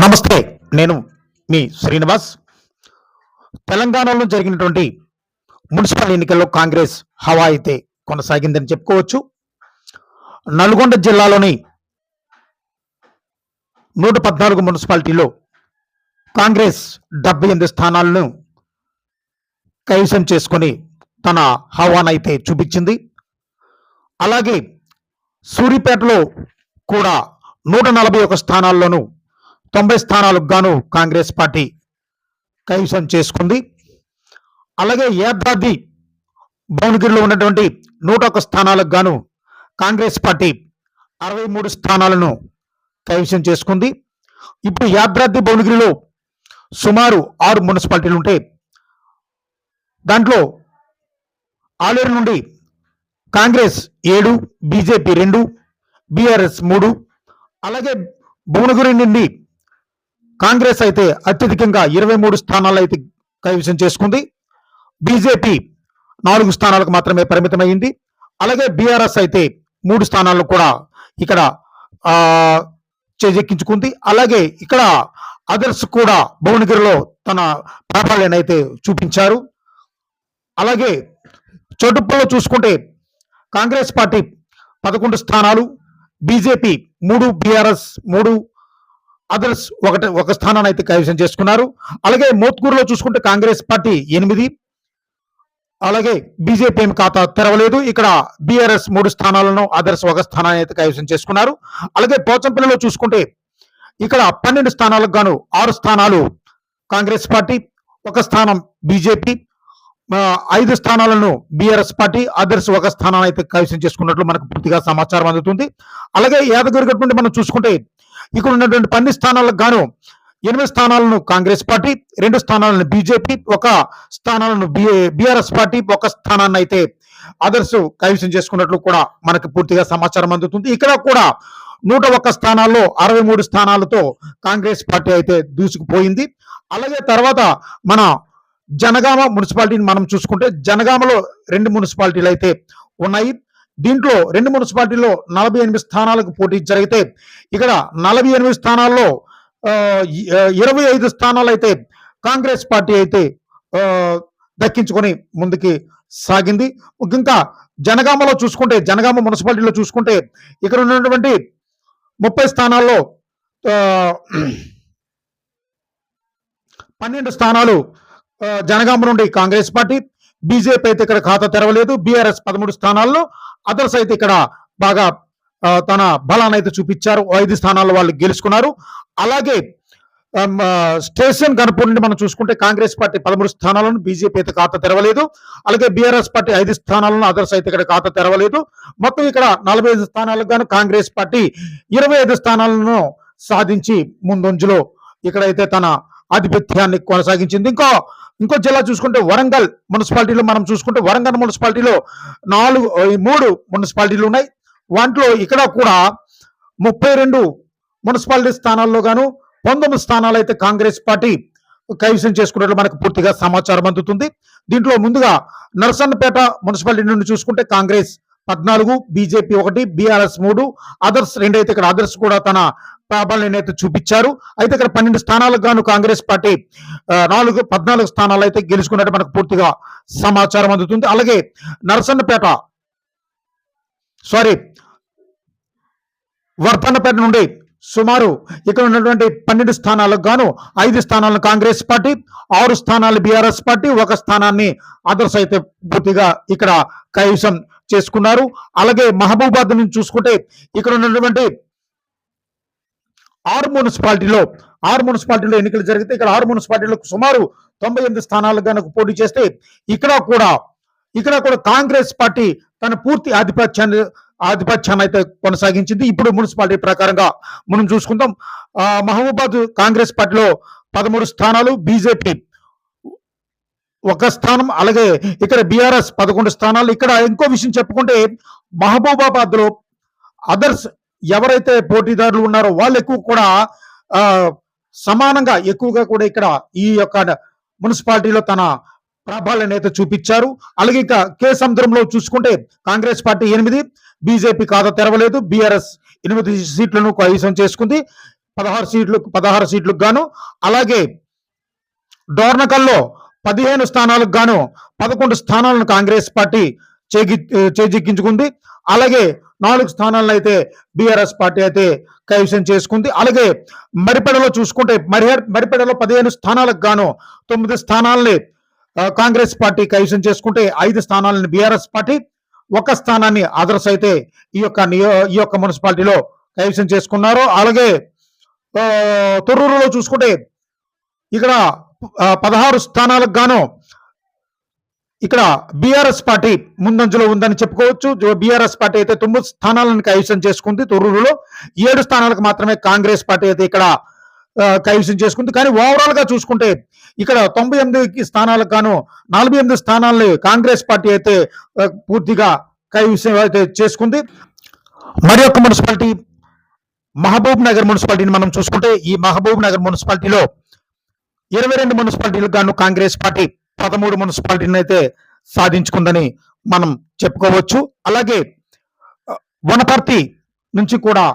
నమస్తే. నేను మీ శ్రీనివాస్. తెలంగాణలో జరిగినటువంటి మున్సిపల్ ఎన్నికల్లో కాంగ్రెస్ హవా అయితే కొనసాగిందని చెప్పుకోవచ్చు. నల్గొండ జిల్లాలోని 114 మున్సిపాలిటీలో కాంగ్రెస్ 78 స్థానాలను కైవసం చేసుకొని తన హవానైతే చూపించింది. అలాగే సూరిపేటలో కూడా 141 స్థానాల్లోనూ 90 స్థానాలకు గాను కాంగ్రెస్ పార్టీ కైవసం చేసుకుంది. అలాగే యాదాద్రి భువనగిరిలో ఉన్నటువంటి 101 స్థానాలకు గాను కాంగ్రెస్ పార్టీ 63 స్థానాలను కైవసం చేసుకుంది. ఇప్పుడు యాదాద్రి భువనగిరిలో సుమారు 6 మున్సిపాలిటీలు ఉంటే దాంట్లో ఆలేరు నుండి కాంగ్రెస్ 7, బీజేపీ 2, బీఆర్ఎస్ 3, అలాగే భువనగిరి నుండి కాంగ్రెస్ అయితే అత్యధికంగా 23 స్థానాలు అయితే కైవసం చేసుకుంది. బీజేపీ 4 స్థానాలకు మాత్రమే పరిమితమైంది. అలాగే బీఆర్ఎస్ అయితే 3 స్థానాలను కూడా ఇక్కడ చేజెక్కించుకుంది. అలాగే ఇక్కడ అదర్స్ కూడా భువనగిరిలో తన ప్రాబల్యాన్ని అయితే చూపించారు. అలాగే చోటుప్పల్లో చూసుకుంటే కాంగ్రెస్ పార్టీ 11 స్థానాలు, బీజేపీ 3, బీఆర్ఎస్ 3, అదర్స్ ఒక స్థానాన్ని అయితే కైవసం చేసుకున్నారు. అలాగే మోత్కూరులో చూసుకుంటే కాంగ్రెస్ పార్టీ 8, అలాగే బీజేపీ ఏమి ఖాతా తెరవలేదు. ఇక్కడ బీఆర్ఎస్ 3 స్థానాలను, అదర్స్ ఒక స్థానాన్ని అయితే కైవసం చేసుకున్నారు. అలాగే పోచంపల్లిలో చూసుకుంటే ఇక్కడ 12 స్థానాలకు గాను 6 స్థానాలు కాంగ్రెస్ పార్టీ, 1 స్థానం బీజేపీ, 5 స్థానాలను బీఆర్ఎస్ పార్టీ, అదర్స్ ఒక స్థానాన్ని అయితే కైవసం చేసుకున్నట్లు మనకు పూర్తిగా సమాచారం అందుతుంది. అలాగే యాదగిరి నుండి మనం చూసుకుంటే ఇక్కడ ఉన్నటువంటి 12 స్థానాలకు గాను 8 స్థానాలను కాంగ్రెస్ పార్టీ, 2 స్థానాలను బీజేపీ, 1 స్థానాలను బీఆర్ఎస్ పార్టీ, 1 స్థానాన్ని అయితే అదర్స్ కైవసం చేసుకున్నట్లు కూడా మనకు పూర్తిగా సమాచారం అందుతుంది. ఇక్కడ కూడా 101 స్థానాల్లో 63 స్థానాలతో కాంగ్రెస్ పార్టీ అయితే దూసుకుపోయింది. అలాగే తర్వాత మన జనగామ మున్సిపాలిటీని మనం చూసుకుంటే జనగామలో 2 మున్సిపాలిటీలు అయితే ఉన్నాయి. దీంట్లో 2 మున్సిపాలిటీల్లో 48 స్థానాలకు పోటీ జరిగితే ఇక్కడ 48 స్థానాల్లో 25 స్థానాలు అయితే కాంగ్రెస్ పార్టీ అయితే దక్కించుకొని ముందుకి సాగింది. ఇంకా జనగామలో చూసుకుంటే జనగామ మున్సిపాలిటీలో చూసుకుంటే ఇక్కడ ఉన్నటువంటి 30 స్థానాల్లో 12 స్థానాలు జనగామ నుండి కాంగ్రెస్ పార్టీ, బీజేపీ అయితే ఇక్కడ ఖాతా తెరవలేదు. బీఆర్ఎస్ 13 స్థానాల్లో, అదర్స్ అయితే ఇక్కడ బాగా తన బలాన్ని అయితే చూపించారు. 5 స్థానాల్లో వాళ్ళు గెలుచుకున్నారు. అలాగే స్టేషన్ గణపూర్ నుండి మనం చూసుకుంటే కాంగ్రెస్ పార్టీ 13 స్థానాలను, బీజేపీ అయితే ఖాతా తెరవలేదు. అలాగే బీఆర్ఎస్ పార్టీ 5 స్థానాలను, అదర్స్ అయితే ఇక్కడ ఖాతా తెరవలేదు. మొత్తం ఇక్కడ 45 స్థానాలకు గాను కాంగ్రెస్ పార్టీ 25 స్థానాలను సాధించి ముందంజలో ఇక్కడైతే తన ఆధిపత్యాన్ని కొనసాగించింది. ఇంకో జిల్లా చూసుకుంటే వరంగల్ మున్సిపాలిటీలో మనం చూసుకుంటే వరంగల్ మున్సిపాలిటీలో 3 మున్సిపాలిటీలు ఉన్నాయి. వాటిలో ఇక్కడ కూడా 32 మున్సిపాలిటీ స్థానాల్లో గాను 19 స్థానాలు అయితే కాంగ్రెస్ పార్టీ కైవసం చేసుకున్నట్లు మనకు పూర్తిగా సమాచారం అందుతుంది. దీంట్లో ముందుగా నరసన్నపేట మున్సిపాలిటీ నుండి చూసుకుంటే కాంగ్రెస్ 14, బీజేపీ 1, బీఆర్ఎస్ 3, అదర్స్ 2 అయితే ఇక్కడ అదర్స్ కూడా తన ప్రాబల్యాన్ని అయితే చూపించారు. అయితే ఇక్కడ 12 స్థానాలకు గాను కాంగ్రెస్ పార్టీ 14 స్థానాలు అయితే గెలుచుకున్నట్టు మనకు పూర్తిగా సమాచారం అందుతుంది. అలాగే వర్ధన్నపేట నుండి సుమారు ఇక్కడ ఉన్నటువంటి 12 స్థానాలకు గాను 5 స్థానాలను కాంగ్రెస్ పార్టీ, 6 స్థానాలు బీఆర్ఎస్ పార్టీ, 1 స్థానాన్ని అదర్స్ అయితే పూర్తిగా ఇక్కడ కైవసం చేసుకున్నారు. అలాగే మహబూబాద్ నుంచి చూసుకుంటే ఇక్కడ ఉన్నటువంటి 6 మున్సిపాలిటీలో ఎన్నికలు జరిగితే ఇక్కడ 6 మున్సిపాలిటీలకు సుమారు 98 స్థానాలకు కనుక పోటీ చేస్తే ఇక్కడ కూడా కాంగ్రెస్ పార్టీ తన పూర్తి ఆధిపత్యాన్ని అయితే కొనసాగించింది. ఇప్పుడు మున్సిపాలిటీ ప్రకారంగా మనం చూసుకుందాం. మహబూబాద్ కాంగ్రెస్ పార్టీలో 13 స్థానాలు, బీజేపీ 1 స్థానం, అలాగే ఇక్కడ బీఆర్ఎస్ 11 స్థానాలు. ఇక్కడ ఇంకో విషయం చెప్పుకుంటే మహబూబాబాద్ లో అదర్స్ ఎవరైతే పోటీదారులు ఉన్నారో వాళ్ళు ఎక్కువ కూడా సమానంగా ఎక్కువగా కూడా ఇక్కడ ఈ యొక్క మున్సిపాలిటీలో తన ప్రాబల్యాన్ని అయితే చూపించారు. అలాగే ఇంకా కే సముద్రంలో చూసుకుంటే కాంగ్రెస్ పార్టీ 8, బీజేపీ ఖాతా తెరవలేదు. బీఆర్ఎస్ 8 సీట్లను కైవసం చేసుకుంది. 16 సీట్లకు గాను, అలాగే డోర్నకల్లో 15 స్థానాలకు గాను 11 స్థానాలను కాంగ్రెస్ పార్టీ చేజిక్కించుకుంది. అలాగే 4 స్థానాలను అయితే బీఆర్ఎస్ పార్టీ అయితే కైవసం చేసుకుంది. అలాగే మరిపెడలో చూసుకుంటే మరిపెడలో 15 స్థానాలకు గాను 9 స్థానాలని కాంగ్రెస్ పార్టీ కైవసం చేసుకుంటే 5 స్థానాలను బీఆర్ఎస్ పార్టీ, 1 స్థానాన్ని అదర్స్ అయితే ఈ యొక్క మున్సిపాలిటీలో కైవసం చేసుకున్నారు. అలాగే తొర్రూరులో చూసుకుంటే ఇక్కడ 16 స్థానాలకు గాను ఇక్కడ బీఆర్ఎస్ పార్టీ ముందంజలో ఉందని చెప్పుకోవచ్చు. బీఆర్ఎస్ పార్టీ అయితే 9 స్థానాలను కైవసం చేసుకుంది. తొర్రూరులో 7 స్థానాలకు మాత్రమే కాంగ్రెస్ పార్టీ అయితే ఇక్కడ కైవసం చేసుకుంది. కానీ ఓవరాల్ గా చూసుకుంటే ఇక్కడ 98 స్థానాలకు గాను 48 స్థానాలను కాంగ్రెస్ పార్టీ అయితే పూర్తిగా కైవసం అయితే చేసుకుంది. మరి యొక్క మున్సిపాలిటీ మహబూబ్ నగర్ మున్సిపాలిటీని మనం చూసుకుంటే ఈ మహబూబ్ నగర్ మున్సిపాలిటీలో 22 మున్సిపాలిటీలకు గాను కాంగ్రెస్ పార్టీ 13 మున్సిపాలిటీని అయితే సాధించుకుందని మనం చెప్పుకోవచ్చు. అలాగే వనపర్తి నుంచి కూడా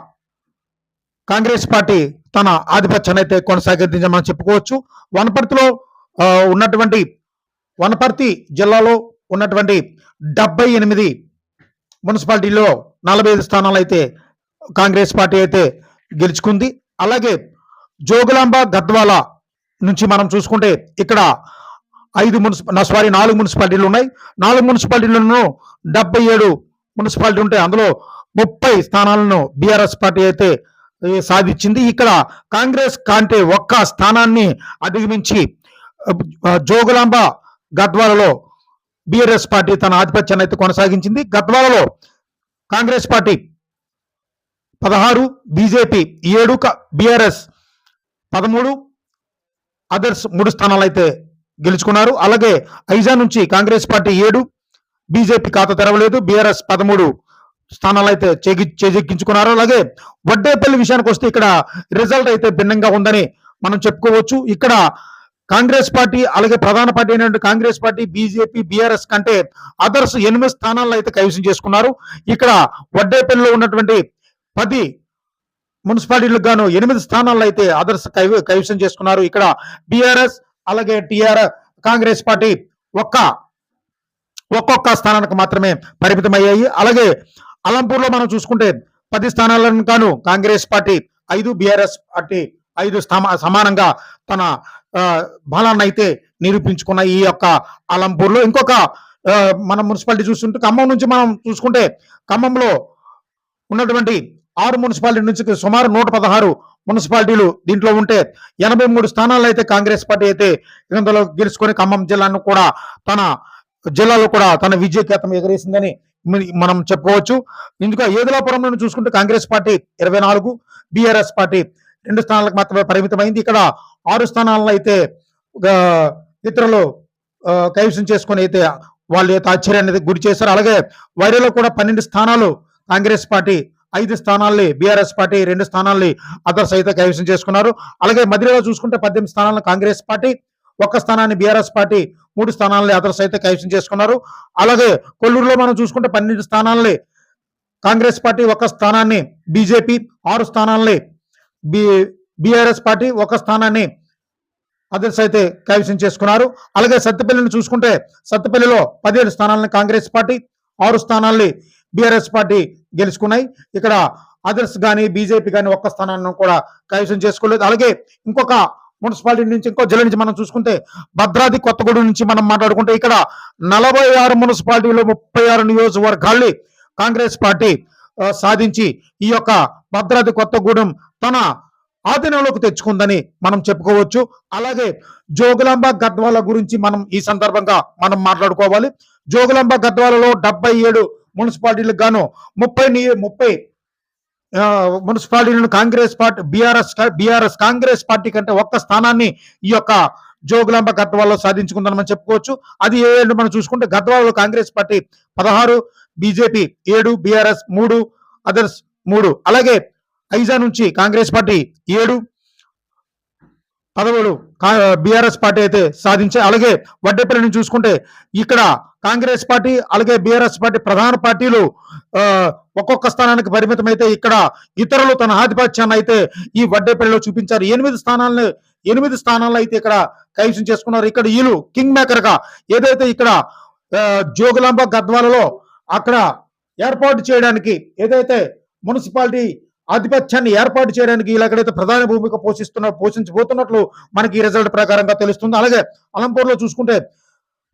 కాంగ్రెస్ పార్టీ తన ఆధిపత్యాన్ని అయితే కొనసాగించని మనం చెప్పుకోవచ్చు. వనపర్తి జిల్లాలో ఉన్నటువంటి 78 మున్సిపాలిటీలో 45 స్థానాలు అయితే కాంగ్రెస్ పార్టీ అయితే గెలుచుకుంది. అలాగే జోగులాంబ గద్వాల నుంచి మనం చూసుకుంటే ఇక్కడ 4 మున్సిపాలిటీలు ఉన్నాయి. 4 మున్సిపాలిటీలను 77 మున్సిపాలిటీ ఉంటే అందులో 30 స్థానాలను బీఆర్ఎస్ పార్టీ అయితే సాధించింది. ఇక్కడ కాంగ్రెస్ కంటే 1 స్థానాన్ని అధిగమించి జోగులాంబ గద్వాలలో బీఆర్ఎస్ పార్టీ తన ఆధిపత్యాన్ని అయితే కొనసాగించింది. గద్వాలలో Congress party 16, BJP 7, BRS 13, others 3 స్థానాలు అయితే గెలుచుకున్నారు. అలాగే ఐజా నుంచి కాంగ్రెస్ పార్టీ 7, బీజేపీ ఖాతా తెరవలేదు, బీఆర్ఎస్ 13 స్థానాలు అయితే చేజెక్కించుకున్నారు. అలాగే వడ్డేపల్లి విషయానికి వస్తే ఇక్కడ రిజల్ట్ అయితే భిన్నంగా ఉందని మనం చెప్పుకోవచ్చు. ఇక్కడ కాంగ్రెస్ పార్టీ అలాగే ప్రధాన పార్టీ అయినటువంటి కాంగ్రెస్ పార్టీ, బీజేపీ, బీఆర్ఎస్ కంటే అదర్స్ 8 స్థానాలను అయితే కైవసం చేసుకున్నారు. ఇక్కడ వడ్డేపల్లిలో ఉన్నటువంటి 10 మున్సిపాలిటీలకు గాను 8 స్థానాలను అయితే అదర్స్ కైవసం చేసుకున్నారు. ఇక్కడ బీఆర్ఎస్ అలాగే కాంగ్రెస్ పార్టీ ఒక్కొక్క స్థానానికి మాత్రమే పరిమితమయ్యాయి. అలాగే అలంపూర్లో మనం చూసుకుంటే 10 స్థానాలను గాను కాంగ్రెస్ పార్టీ 5, బీఆర్ఎస్ పార్టీ 5 సమానంగా తన బలాన్ని అయితే నిరూపించుకున్న ఈ యొక్క అలంపూర్లో ఇంకొక మన మున్సిపాలిటీ చూస్తుంటే ఖమ్మం నుంచి మనం చూసుకుంటే ఖమ్మంలో ఉన్నటువంటి 6 మున్సిపాలిటీ నుంచి సుమారు 116 మున్సిపాలిటీలు దీంట్లో ఉంటే 83 స్థానాలు అయితే కాంగ్రెస్ పార్టీ అయితే ఇందులో గెలుచుకొని ఖమ్మం జిల్లాను కూడా తన జిల్లాలో కూడా తన విజయకేతం ఎగరేసిందని మనం చెప్పుకోవచ్చు. ఇందుకు ఏదులాపురంలో చూసుకుంటే కాంగ్రెస్ పార్టీ 24, బీఆర్ఎస్ పార్టీ 2 స్థానాలకు మాత్రమే పరిమితమైంది. ఇక్కడ 6 స్థానాలను అయితే ఇతరులు కైవసం చేసుకొని అయితే వాళ్ళు అయితే ఆశ్చర్యాన్ని గురి చేశారు. అలాగే వైరాలో కూడా 12 స్థానాలు కాంగ్రెస్ పార్టీ, 5 స్థానాల్ని బీఆర్ఎస్ పార్టీ, 2 స్థానాల్ని అదర్స్ అయితే కైవసం చేసుకున్నారు. అలాగే మధ్యలో చూసుకుంటే 18 స్థానాలను కాంగ్రెస్ పార్టీ, 1 స్థానాన్ని బీఆర్ఎస్ పార్టీ, 3 స్థానాలని అదర్స్ అయితే కైవసం చేసుకున్నారు. అలాగే కొల్లూరులో మనం చూసుకుంటే 12 స్థానాలని కాంగ్రెస్ పార్టీ, 1 స్థానాన్ని బీజేపీ, 6 స్థానాలని బీఆర్ఎస్ పార్టీ, 1 స్థానాన్ని అదర్స్ అయితే కైవసం చేసుకున్నారు. అలాగే సత్తుపల్లిని చూసుకుంటే సత్తుపల్లిలో 17 స్థానాలను కాంగ్రెస్ పార్టీ, 6 స్థానాల్ని బీఆర్ఎస్ పార్టీ గెలుచుకున్నాయి. ఇక్కడ అదర్స్ కానీ బీజేపీ కానీ 1 స్థానాన్ని కూడా కైవసం చేసుకోలేదు. అలాగే ఇంకొక మున్సిపాలిటీ నుంచి ఇంకో జిల్లా నుంచి మనం చూసుకుంటే భద్రాద్రి కొత్తగూడెం నుంచి మనం మాట్లాడుకుంటే ఇక్కడ 46 మున్సిపాలిటీలో 36 నియోజకవర్గాల్ని కాంగ్రెస్ పార్టీ సాధించి ఈ యొక్క భద్రాద్రి కొత్తగూడెం తన ఆధీనంలోకి తెచ్చుకుందని మనం చెప్పుకోవచ్చు. అలాగే జోగులాంబ గద్వాల గురించి మనం ఈ సందర్భంగా మనం మాట్లాడుకోవాలి. జోగులాంబ గద్వాలలో 77 మున్సిపాలిటీలకు గాను 30 మున్సిపాలిటీలను Congress party BRS Congress party కంటే 1 స్థానాన్ని ఈ యొక్క జోగులాంబ గద్వాలలో సాధించుకుందని మనం చెప్పుకోవచ్చు. అది ఏడు మనం చూసుకుంటే గద్వాలలో Congress party 16, BJP 7, BRS 3, others 3. అలాగే ఐజా నుంచి కాంగ్రెస్ పార్టీ 7, 17 బీఆర్ఎస్ పార్టీ అయితే సాధించాయి. అలాగే వడ్డేపల్లి నుంచి చూసుకుంటే ఇక్కడ కాంగ్రెస్ పార్టీ అలాగే బీఆర్ఎస్ పార్టీ ప్రధాన పార్టీలు ఒక్కొక్క స్థానానికి పరిమితం అయితే ఇక్కడ ఇతరులు తన ఆధిపత్యాన్ని అయితే ఈ వడ్డేపల్లిలో చూపించారు. 8 స్థానాల్లో అయితే ఇక్కడ కైవసం చేసుకున్నారు. ఇక్కడ వీళ్ళు కింగ్ మేకర్ గా ఏదైతే ఇక్కడ జోగులాంబ గద్వాలలో అక్కడ ఏర్పాటు చేయడానికి ఏదైతే మున్సిపాలిటీ ఆధిపత్యాన్ని ఏర్పాటు చేయడానికి వీళ్ళు ఎక్కడైతే ప్రధాన భూమిక పోషించబోతున్నట్లు మనకి ఈ రిజల్ట్ ప్రకారంగా తెలుస్తుంది. అలాగే అలంపూర్లో చూసుకుంటే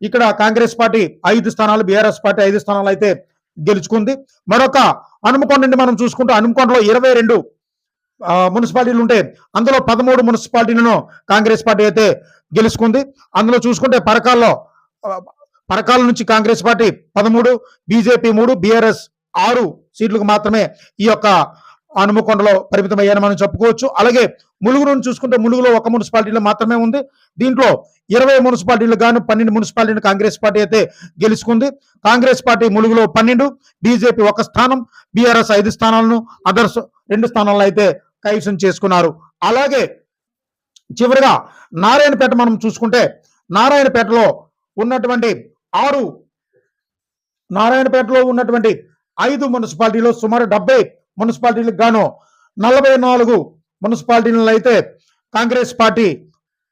ఇక్కడ కాంగ్రెస్ పార్టీ 5 స్థానాలు, బీఆర్ఎస్ పార్టీ 5 స్థానాలు అయితే గెలుచుకుంది. మరొక హనుమకొండ నుండి మనం చూసుకుంటే హనుమకొండలో 22 మున్సిపాలిటీలు ఉంటే అందులో 13 మున్సిపాలిటీలను కాంగ్రెస్ పార్టీ అయితే గెలుచుకుంది. అందులో చూసుకుంటే పరకాల నుంచి కాంగ్రెస్ పార్టీ 13, బీజేపీ 3, బీఆర్ఎస్ 6 సీట్లకు మాత్రమే ఈ యొక్క హనుమకొండలో పరిమితమయ్యారని మనం చెప్పుకోవచ్చు. అలాగే ములుగు నుంచి చూసుకుంటే ములుగులో 1 మున్సిపాలిటీలో మాత్రమే ఉంది. దీంట్లో 20 మున్సిపాలిటీలు గాను 12 మున్సిపాలిటీలు కాంగ్రెస్ పార్టీ అయితే గెలుచుకుంది. కాంగ్రెస్ పార్టీ ములుగులో 12, బీజేపీ 1 స్థానం, బీఆర్ఎస్ 5 స్థానాలను, అదర్స్ 2 స్థానాలను అయితే కైవసం చేసుకున్నారు. అలాగే చివరిగా నారాయణపేట మనం చూసుకుంటే నారాయణపేటలో ఉన్నటువంటి 5 మున్సిపాలిటీలో సుమారు 70 మున్సిపాలిటీలకు గాను 44 మున్సిపాలిటీలను అయితే కాంగ్రెస్ పార్టీ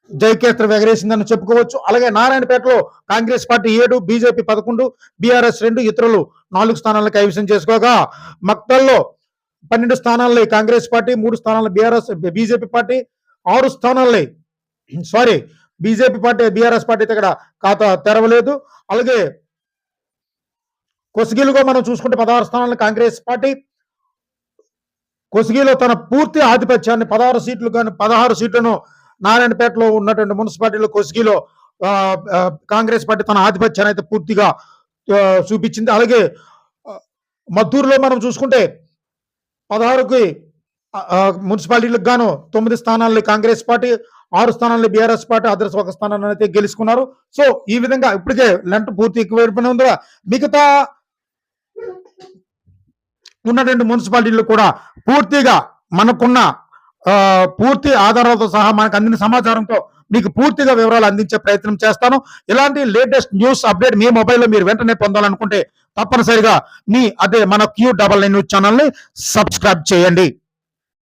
జయకేత్ర ఎగరేసిందని చెప్పుకోవచ్చు. అలాగే నారాయణపేటలో కాంగ్రెస్ పార్టీ 7, బీజేపీ 11, బీఆర్ఎస్ 2, ఇతరులు 4 స్థానాలను కైవసం చేసుకోగా మక్తల్లో 12 స్థానాలని కాంగ్రెస్ పార్టీ, 3 స్థానాలు బీజేపీ పార్టీ, 6 స్థానాలని బీజేపీ పార్టీ, బీఆర్ఎస్ పార్టీ ఇక్కడ ఖాతా తెరవలేదు. అలాగే కొసగిలుగా మనం చూసుకుంటే 16 స్థానాలను కాంగ్రెస్ పార్టీ, కొసగిలో తన పూర్తి ఆధిపత్యాన్ని 16 సీట్లను నారాయణపేటలో ఉన్నటువంటి మున్సిపాలిటీలో కొసగిలో కాంగ్రెస్ పార్టీ తన ఆధిపత్యాన్ని అయితే పూర్తిగా చూపించింది. అలాగే మద్దూరులో మనం చూసుకుంటే 16కి మున్సిపాలిటీలకు గాను 9 స్థానాలని కాంగ్రెస్ పార్టీ, 6 స్థానాలని బీఆర్ఎస్ పార్టీ, అదర్స్ 1 స్థానాన్ని అయితే గెలుచుకున్నారు. సో ఈ విధంగా ఇప్పటికే లెంట్ పూర్తి ఎక్కువైపోయిన ఉంది. మిగతా ఉన్నటువంటి మున్సిపాలిటీలు కూడా పూర్తిగా మనకున్న పూర్తి ఆధారాలతో సహా మనకు అందిన సమాచారంతో మీకు పూర్తిగా వివరాలు అందించే ప్రయత్నం చేస్తాను. ఇలాంటి లేటెస్ట్ న్యూస్ అప్డేట్ మీ మొబైల్లో మీరు వెంటనే పొందాలనుకుంటే తప్పనిసరిగా మన Q99 న్యూస్ ఛానల్ని సబ్స్క్రైబ్ చేయండి.